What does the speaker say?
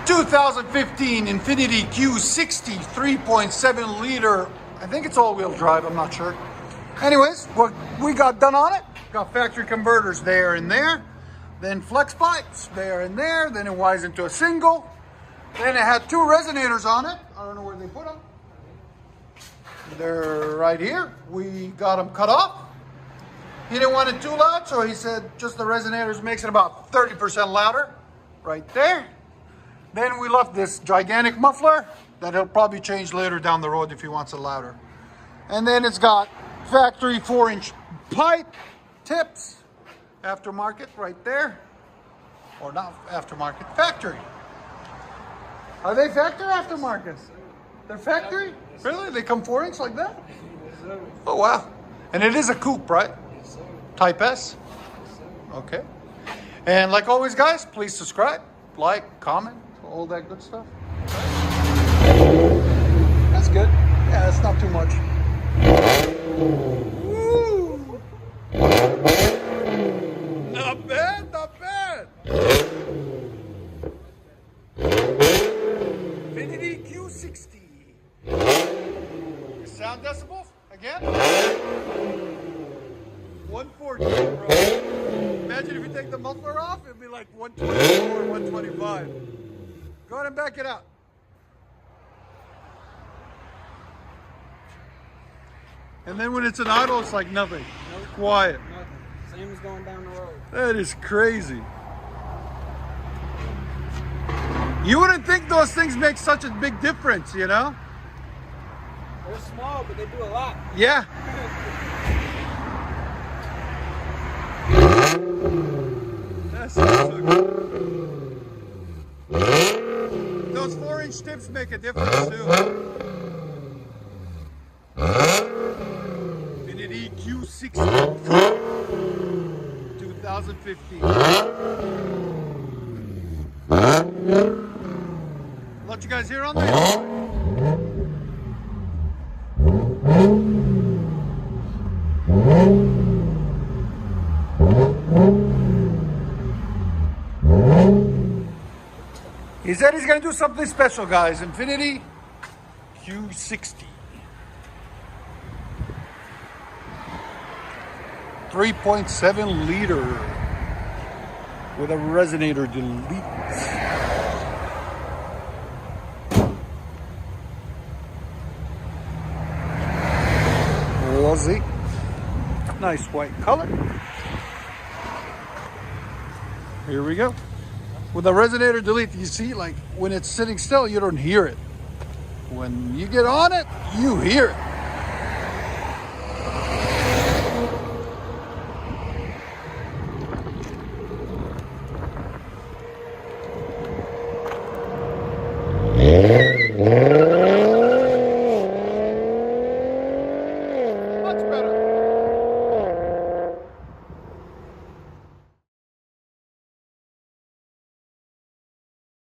2015 INFINITI Q60 3.7 liter. I think it's all-wheel drive, I'm not sure. Anyways, what we got done on it, got factory converters there and there, then flex pipes there and there, then it wires into a single. Then it had two resonators on it. I don't know where they put them. They're right here. We got them cut off. He didn't want it too loud, so he said just the resonators makes it about 30% louder. Right there. Then we left this gigantic muffler that he'll probably change later down the road if he wants it louder. And then it's got factory 4-inch pipe tips, aftermarket right there. Or not aftermarket, factory. Are they factory or aftermarket? They're factory? Really? They come 4-inch like that? Oh wow. And it is a coupe, right? Type S? Okay. And like always, guys, please subscribe, like, comment, all that good stuff. That's good. Yeah, that's not too much. Woo. Not bad, not bad. INFINITI Q60. Sound decibels again? 140, bro. Imagine if you take the muffler off, it'd be like 124, 125. Go ahead and back it up. And then when it's an idle, it's like nothing. Nope. Quiet. Nothing. Same as going down the road. That is crazy. You wouldn't think those things make such a big difference, you know? They're small, but they do a lot. Yeah. That's so good. Those 4-inch tips make a difference too. INFINITI Q60 2015. Let you guys hear on that? He said he's going to do something special, guys. INFINITI Q60. 3.7 liter with a resonator delete. Lozzy. Nice white color. Here we go. With a resonator delete, you see, like when it's sitting still, you don't hear it. When you get on it, you hear it. Much better.